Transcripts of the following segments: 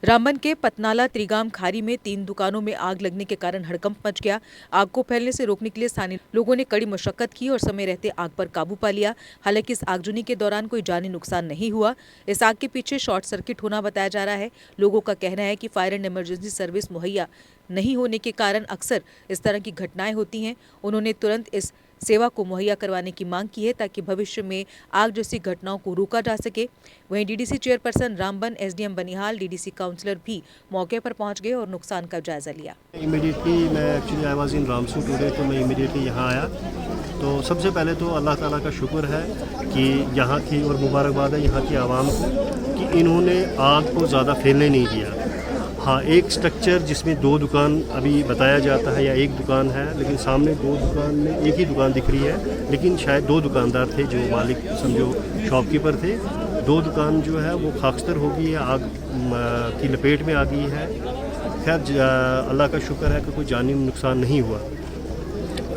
रामबन के पतनाला त्रिगाम खारी में 3 दुकानों में आग लगने के कारण हड़कंप मच गया। आग को फैलने से रोकने के लिए स्थानीय लोगों ने कड़ी मशक्कत की और समय रहते आग पर काबू पा लिया। हालांकि इस आगजनी के दौरान कोई जानी नुकसान नहीं हुआ। इस आग के पीछे शॉर्ट सर्किट होना बताया जा रहा है। लोगों का कहना है कि फायर एंड इमरजेंसी सर्विस मुहैया नहीं होने के कारण अक्सर इस तरह की घटनाएं होती हैं। उन्होंने तुरंत इस सेवा को मुहैया करवाने की मांग की है ताकि भविष्य में आग जैसी घटनाओं को रोका जा सके। वहीं DDC chairperson Ramban, SDM Banihal, DDC councillor भी मौके पर पहुंच गए और नुकसान का जायजा लिया। इमीडिएटली मैं actually I was in Ramsu today, तो मैं इमीडिएटली यहाँ आया। तो सबसे पहले तो अल्लाह ताला का शुक्र है कि यहाँ की, और मुबारकबाद है यहाँ की आवाम को कि इन्होंने आग को ज़्यादा फैलने नहीं दिया। हाँ, एक स्ट्रक्चर जिसमें 2 दुकान अभी बताया जाता है या 1 दुकान है, लेकिन सामने 2 दुकान में 1 ही दुकान दिख रही है, लेकिन शायद 2 दुकानदार थे जो मालिक समझो शॉपकीपर थे। 2 दुकान जो है वो खाकस्तर हो गई है, आग की लपेट में आ गई है। खैर अल्लाह का शुक्र है कि कोई जानी नुकसान नहीं हुआ।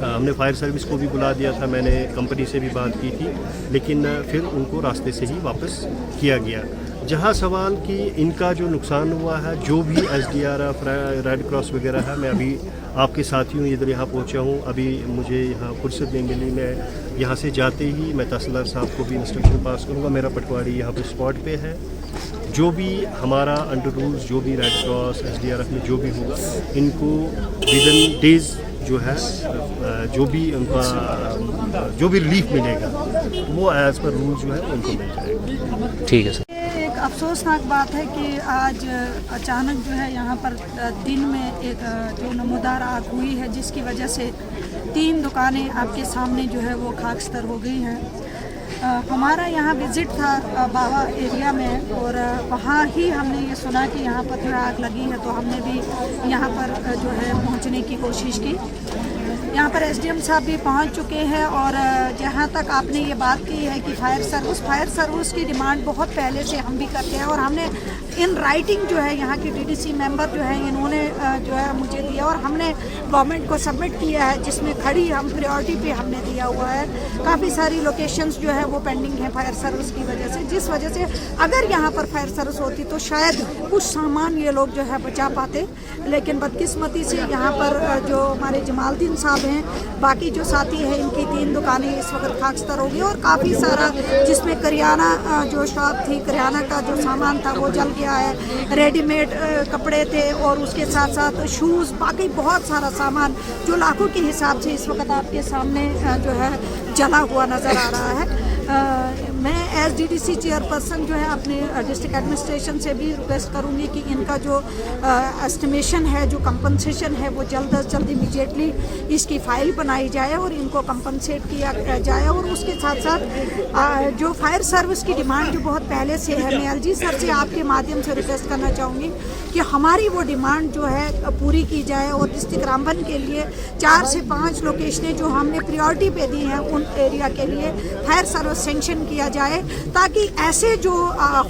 हमने फायर सर्विस को भी बुला दिया था, मैंने कंपनी से भी बात की थी, लेकिन फिर उनको रास्ते से ही वापस किया गया। जहाँ सवाल कि इनका जो नुकसान हुआ है, जो भी SDRF, रेड क्रॉस वगैरह है, मैं अभी आपके साथ ही हूँ, इधर यहाँ पहुँचा हूँ। अभी मुझे यहाँ फुर्सत नहीं मिली, मैं यहाँ से जाते ही मैं तहसीलदार साहब को भी इंस्ट्रक्शन पास करूँगा। मेरा पटवारी यहाँ पे स्पॉट पे है। जो भी हमारा अंडर रूल्स, जो भी रेड क्रॉस SDRF में जो भी होगा, इनको विदिन डेज जो है जो भी उनका जो भी रिलीफ मिलेगा वो एज पर रूल जो है उनको मिल जाएगा। ठीक है सर। एक अफसोसनाक बात है कि आज अचानक जो है यहाँ पर दिन में एक जो नमूदार आग हुई है, जिसकी वजह से 3 दुकानें आपके सामने जो है वो खाकस्तर हो गई हैं। हमारा यहाँ विज़िट था बावा एरिया में, और वहाँ ही हमने ये सुना कि यहाँ पर आग लगी है, तो हमने भी यहाँ पर जो है पहुँचने की कोशिश की। यहाँ पर SDM साहब भी पहुँच चुके हैं, और जहाँ तक आपने ये बात की है कि फायर सर्विस की डिमांड बहुत पहले से हम भी करते हैं, और हमने इन राइटिंग जो है यहाँ की DDC मेंबर जो है इन्होंने जो है मुझे दिया, और हमने गवर्नमेंट को सबमिट किया है, जिसमें खड़ी हम प्रायोरिटी पे हमने दिया हुआ है। काफ़ी सारी लोकेशंस जो है वो पेंडिंग है फायर सर्विस की वजह से, जिस वजह से अगर यहाँ पर फायर सर्विस होती तो शायद कुछ सामान ये लोग जो है बचा पाते, लेकिन बदकिस्मती से यहाँ पर जो हमारे जमालुद्दीन साहब हैं, बाकी जो साथी हैं, इनकी 3 दुकानें इस वक्त खाकस्तर हो गई, और काफ़ी सारा जिसमें करियाना जो शॉप थी, करियाना का जो सामान था वो जल गया है। रेडीमेड कपड़े थे, और उसके साथ साथ शूज़, बाकी बहुत सारा सामान जो लाखों के हिसाब से इस वक्त आपके सामने जो है जला हुआ नज़र आ रहा है। मैं एज DDC चेयरपर्सन जो है अपने डिस्ट्रिक्ट एडमिनिस्ट्रेशन से भी रिक्वेस्ट करूंगी कि इनका जो एस्टिमेशन है, जो कंपनसेशन है, वो जल्द अज जल्द इमीडिएटली इसकी फ़ाइल बनाई जाए और इनको कंपनसेट किया जाए। और उसके साथ साथ जो फायर सर्विस की डिमांड जो बहुत पहले से है, मैं LG सर से आपके माध्यम से रिक्वेस्ट करना चाहूँगी कि हमारी वो डिमांड जो है पूरी की जाए, और डिस्ट्रिक्ट रामबन के लिए 4 से 5 लोकेशनें जो हमने प्रायोरिटी पे दी हैं, उन एरिया के लिए फायर सर्विस सेंक्शन किया जाए, ताकि ऐसे जो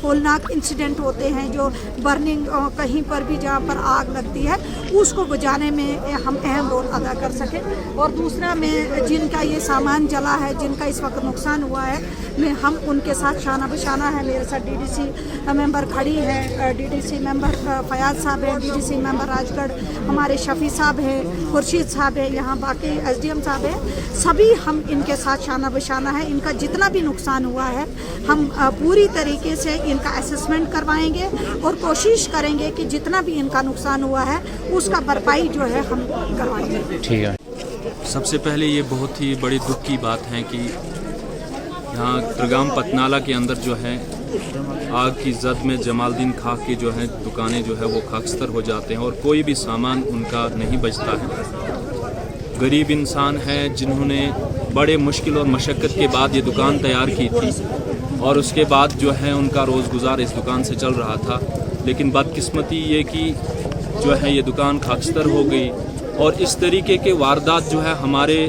होलनाक इंसिडेंट होते हैं, जो बर्निंग कहीं पर भी जहाँ पर आग लगती है, उसको बुझाने में हम अहम रोल अदा कर सकें। और दूसरा, मैं जिनका ये सामान जला है, जिनका इस वक्त नुकसान हुआ है, मैं हम उनके साथ शाना बशाना है। मेरे साथ DDC मेंबर खड़ी है, DDC मेंबर फयाज साहब है, DDC मेंबर राजगढ़ हमारे शफी साहब हैं, खुर्शीद साहब है, यहाँ बाकी SDM साहब है, सभी हम इनके साथ शाना बशाना है। इनका जितना भी नुकसान हुआ है, हम पूरी तरीके से इनका असेसमेंट करवाएंगे और कोशिश करेंगे कि जितना भी इनका नुकसान हुआ है उसका भरपाई जो है हम करवाएंगे। ठीक है। सबसे पहले ये बहुत ही बड़ी दुख की बात है कि यहाँ त्रिगाम पतनाला के अंदर जो है आग की जद में जमालुद्दीन खां की जो है दुकानें जो है वो खाकस्तर हो जाते हैं, और कोई भी सामान उनका नहीं बचता है। गरीब इंसान हैं जिन्होंने बड़े मुश्किल और मशक्क़त के बाद ये दुकान तैयार की थी, और उसके बाद जो है उनका रोज़गुज़ार इस दुकान से चल रहा था। लेकिन बदकिस्मती ये कि जो है ये दुकान खाकस्तर हो गई, और इस तरीके के वारदात जो है हमारे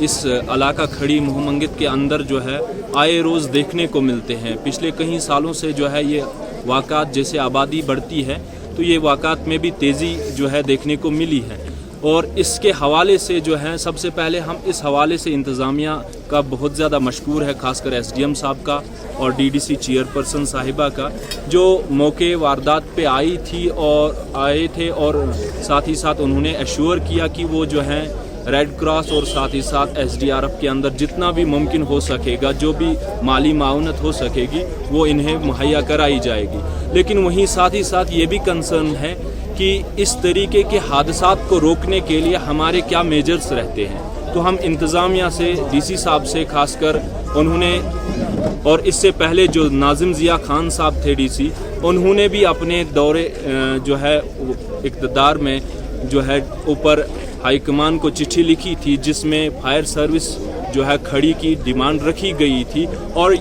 इस इलाका खड़ी मोहम्मंगित के अंदर जो है आए रोज़ देखने को मिलते हैं। पिछले कई सालों से जो है ये वाक़ात, जैसे आबादी बढ़ती है तो ये वाक़ात में भी तेज़ी जो है देखने को मिली है। और इसके हवाले से जो है सबसे पहले हम इस हवाले से इंतज़ामिया का बहुत ज़्यादा मशकूर है, खासकर एसडीएम साहब का और डीडीसी चेयरपर्सन साहिबा का, जो मौके वारदात पे आए थे और साथ ही साथ उन्होंने एश्योर किया कि वो जो है रेड क्रॉस और साथ ही साथ एसडीआरएफ के अंदर जितना भी मुमकिन हो सकेगा, जो भी माली माउनत हो सकेगी वो इन्हें मुहैया कराई जाएगी। लेकिन वहीं साथ ही साथ ये भी कंसर्न है कि इस तरीके के हादसात को रोकने के लिए हमारे क्या मेजर्स रहते हैं। तो हम इंतज़ामिया से, डीसी साहब से खासकर, उन्होंने और इससे पहले जो नाजिम ज़िया खान साहब थे डीसी, उन्होंने भी अपने दौरे जो है इक़्तिदार में जो है ऊपर हाईकमान को चिट्ठी लिखी थी, जिसमें फायर सर्विस जो है खड़ी की डिमांड रखी गई थी और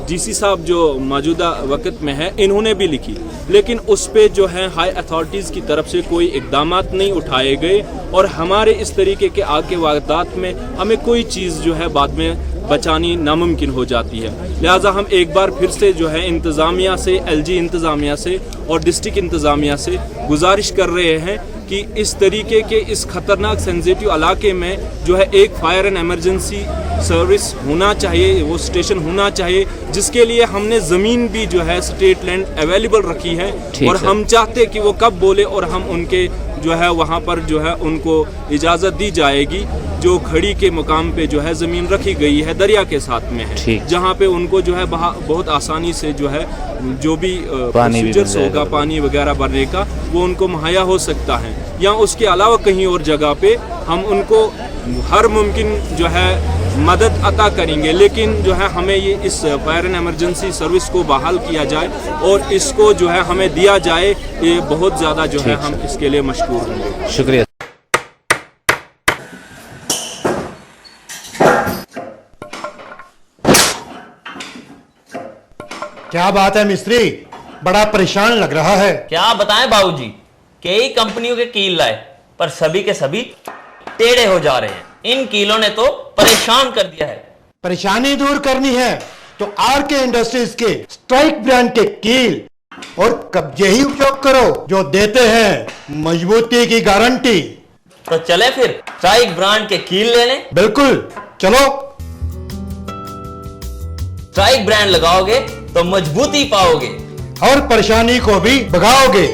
डीसी साहब जो मौजूदा वक्त में है इन्होंने भी लिखी, लेकिन उस पे जो है हाई अथॉरिटीज़ की तरफ से कोई इक़दामात नहीं उठाए गए और हमारे इस तरीके के आगे वारदात में हमें कोई चीज़ जो है बाद में बचानी नामुमकिन हो जाती है। लिहाजा हम एक बार फिर से जो है इंतज़ामिया से, एलजी इंतज़ामिया से और डिस्ट्रिक्ट इंतज़ामिया से गुजारिश कर रहे हैं कि इस तरीके के इस ख़तरनाक सेंसिटिव इलाके में जो है एक फायर एंड एमरजेंसी सर्विस होना चाहिए, वो स्टेशन होना चाहिए, जिसके लिए हमने ज़मीन भी जो है स्टेट लैंड अवेलेबल रखी है और हम चाहते कि वो कब बोले और हम उनके जो है वहाँ पर जो है उनको इजाज़त दी जाएगी। जो खड़ी के मुकाम पे जो है ज़मीन रखी गई है दरिया के साथ में है, जहाँ पे उनको जो है बहुत आसानी से जो है जो भी प्रोसीजर्स होगा पानी वगैरह भरने का वो उनको मुहैया हो सकता है। या उसके अलावा कहीं और जगह पे हम उनको हर मुमकिन जो है मदद अता करेंगे, लेकिन जो है हमें ये इस फायर एंड एमरजेंसी सर्विस को बहाल किया जाए और इसको जो है हमें दिया जाए, ये बहुत ज़्यादा जो है हम इसके लिए मशकूर होंगे। शुक्रिया। क्या बात है मिस्त्री, बड़ा परेशान लग रहा है। क्या बताएं बाबूजी, कई कंपनियों के कील लाए पर सभी के सभी टेढ़े हो जा रहे हैं। इन कीलों ने तो परेशान कर दिया है। परेशानी दूर करनी है तो आरके इंडस्ट्रीज के स्ट्राइक ब्रांड के कील और कब्जे ही उपयोग करो, जो देते हैं मजबूती की गारंटी। तो चले फिर स्ट्राइक ब्रांड के कील लेने। बिल्कुल चलो। स्ट्राइक ब्रांड लगाओगे तो मजबूती पाओगे और परेशानी को भी भगाओगे।